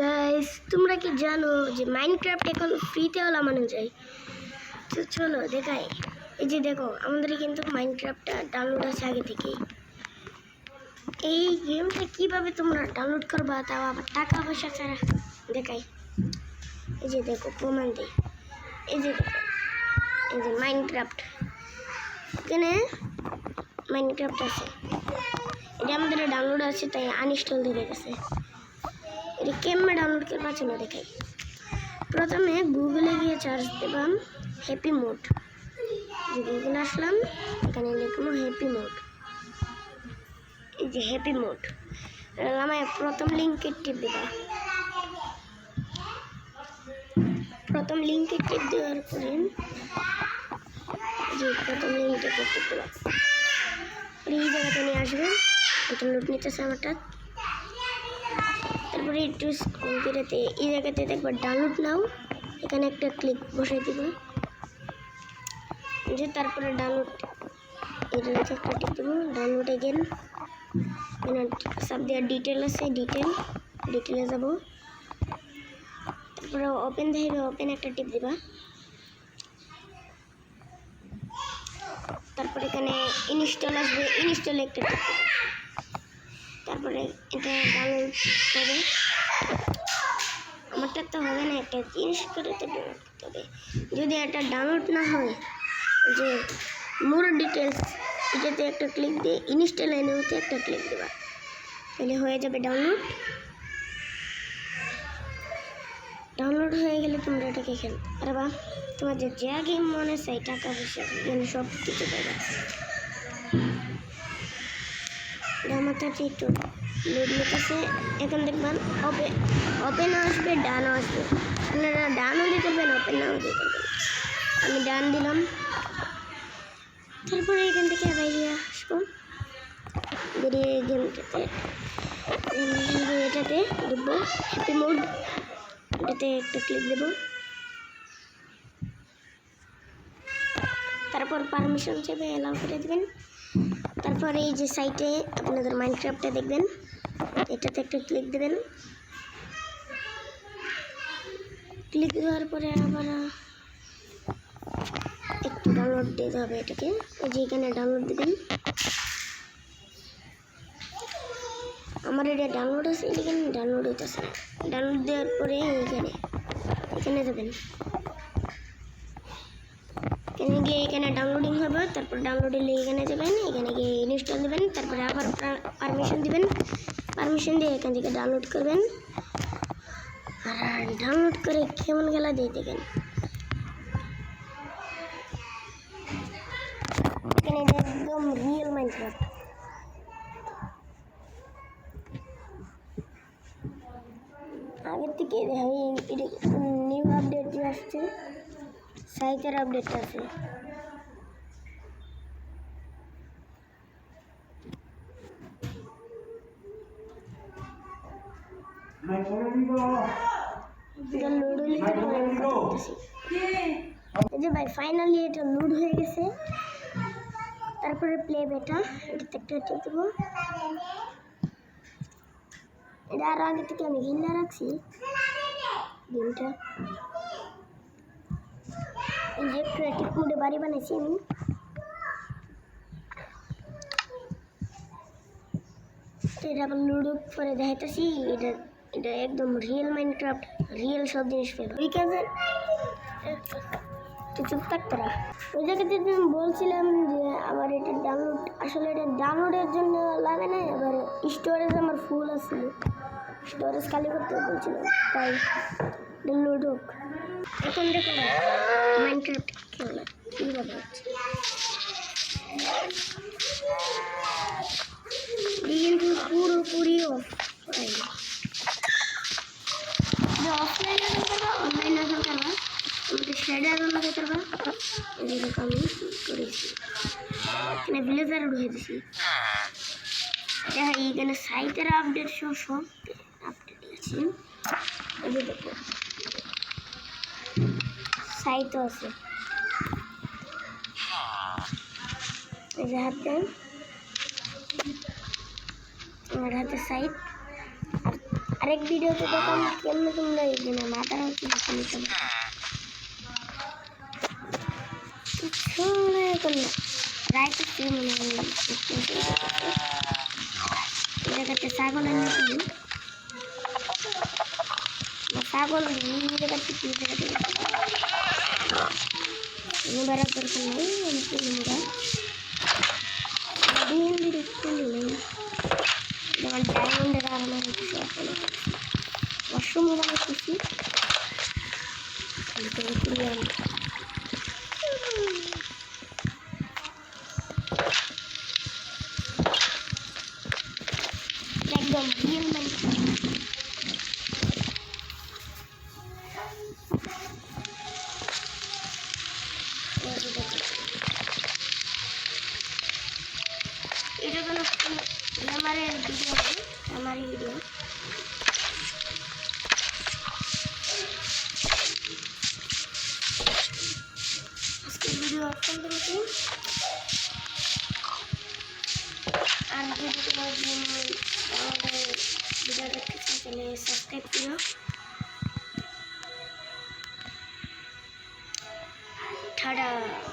Guys, তোমরা কি জানো যে মাইনক্রাফট এখন ফ্রিতে নামানো যায়? তো চলো দেখাই। এই যে দেখো, আমাদের কিন্তু মাইনক্রাফটটা ডাউনলোড আছে আগে থেকেই। এই গেমটা কিভাবে তোমরা ডাউনলোড করবা, তাও আবার টাকা পয়সা ছাড়া, দেখাই। এই যে দেখো, প্রমাণ দিই। এই যে দেখো, এই যে মাইনক্রাফট, এখানে মাইনক্রাফট আছে। এটা আমাদের ডাউনলোড আছে, তাই আনইনস্টল দিয়ে গেছে। এটা কেমনে ডাউনলোড করবা চলো দেখাই। প্রথমে গুগলে গিয়ে সার্চ দেবাম হ্যাপি মোড। গুগলে আসলাম, এখানে লিখবো হ্যাপি মোড। এই যে হ্যাপি মোড, আমায় প্রথম লিঙ্কে টিপ দেবা। প্রথম লিঙ্কে টিপ দেওয়ার পরে যে প্রথম লিঙ্কটা টিপ দেবা, এই জায়গাতে নিয়ে আসবে। এটা লোড নিতেছে আমারটা। তারপরে একটু স্ক্রল করেতে এই জায়গাতে দেখবা ডাউনলোড নাও, এখানে একটা ক্লিক বসাই দিব। যে তারপরে ডাউনলোড, এটাতে একটা টিপ দেবো, ডাউনলোড এগেন। এখানে সব দেওয়ার ডিটেল আছে, ডিটেলে যাব। তারপরে ওপেন দেবে, ওপেন একটা টিপ দিবা। তারপরে এখানে ইনস্টল আসবে, ইনস্টলে একটা টিপ দিবা। তারপরে এটা ডাউনলোড হবে। আমারটা তো হবে না, একটা জিনিস করে তো ডাউনলোড করতে হবে। যদি এটা ডাউনলোড না হয়, যে মোর ডিটেলস, এটাতে একটা ক্লিক দিয়ে ইনস্টল এনেতে একটা ক্লিক দেবা, তাহলে হয়ে যাবে ডাউনলোড। ডাউনলোড হয়ে গেলে তোমরা এটাকে খেলতে পারবা। তোমাদের যা গেম মনে চাই, টাকা পয়সা গেলে সব কিছু পাবা। আমার কাছে একটু লোড নিতেছে। এখন দেখবেন ওপেন আসবে, ডানও আসবে। আপনারা ডানও দিতে পারবেন, ওপেন নাও দিতে পারবেন। আমি ডান দিলাম। তারপরে এখান থেকে বাইরে আসবো, বেরিয়ে এটাতে ঢুকবো, হ্যাপি মোড, এটাতে একটা ক্লিক দেবো। তারপর পারমিশন চাইবে, অ্যালাউ করে দেবেন। তারপর এই যে সাইটে আপনাদের মাইনক্রাফটটা দেখবেন, এটাতে একটা ক্লিক দেবেন। ক্লিক দেওয়ার পরে আবার একটু ডাউনলোড দিতে হবে এটাকে। এই যে এখানে ডাউনলোড দেবেন। আমার এটা ডাউনলোড আছে, এখানে ডাউনলোড হইতেছে। ডাউনলোড দেওয়ার পরে এখানে দেবেন। এখানে গিয়ে এখানে ডাউনলোডিং হবে। তারপর ডাউনলোড হলে এখানে যাবেন, এখানে গিয়ে ইনস্টল দেবেন। তারপরে আবার পারমিশন দিবেন। পারমিশন দিয়ে এখান থেকে ডাউনলোড করবেন। আর ডাউনলোড করে কেমন খেলা দিয়ে দেখেন। এখানে একদম রিয়েল মাইনক্রাফট। আগের থেকে নিউ আপডেট যে আসছে, সাইটের আপডেট আছে। যে ভাই ফাইনালি এটা লোড হয়ে গেছে। তারপরে প্লে বেটা, এটাতে একটা টিপ দেবো। এটা আরো আগে থেকে আমি ঘিরে রাখছি গেমটা। এই যে ক্রিয়েটিভ মোডে বাড়ি বানাইছি আমি। এটা আবার লুডো করে দেখাইতেছি। এটা একদম রিয়েল মাইনক্রাফট, রিয়েল সব জিনিস পেল। বিকাজে চুপ থাকতো না। ওই জায়গাতে আমি বলছিলাম যে আমার এটা ডাউনলোড, আসলে এটা ডাউনলোডের জন্য লাগে না, এবার স্টোরেজ আমার ফুল আসছিল, স্টোরেজ খালি করতে বলছিলাম, তাই ডাউনলোড হোক। এখন দেখো মাইনক্রাফট খেলা কীভাবে হচ্ছে। কিন্তু পুরোপুরি অফলাইনে করবা, অনলাইনে করবা, আমাদের শেডে আগুন লাগাতে পারবা। এরকম আমি করেছি, এখানে ভিলেজার ঢুকে দিছি। এখানে সাইটের আপডেট সব আপডেট আছে। এই যে দেখো সাইটও আছে। এই যে হাতে আমার হাতে সাইট, আর আরেক ভিডিওতে দেখাম কেমনে তোমরা এই যে মাথা হচ্ছে নিতে শুনে এখন রাইট মনে করলাম জায়গাতে ছাগল এনে তুমি ছাগল জায়গাতে কি জায়গাতে মুড়ার দরকার নেই এমনি মুড়া দিন দিন নেই যেমন ডায়মন্ডের আমার কিছু আসলে ওয়াশরুম বানানো খুশি একদম রিয়েল এটা কোনো আমারের ভিডিও আমারই ভিডিও আজকের ভিডিও আপনাদের মধ্যে আর যদি আমাদের ভিডিও দেখতে চান তাহলে সাবস্ক্রাইব করো টাটা।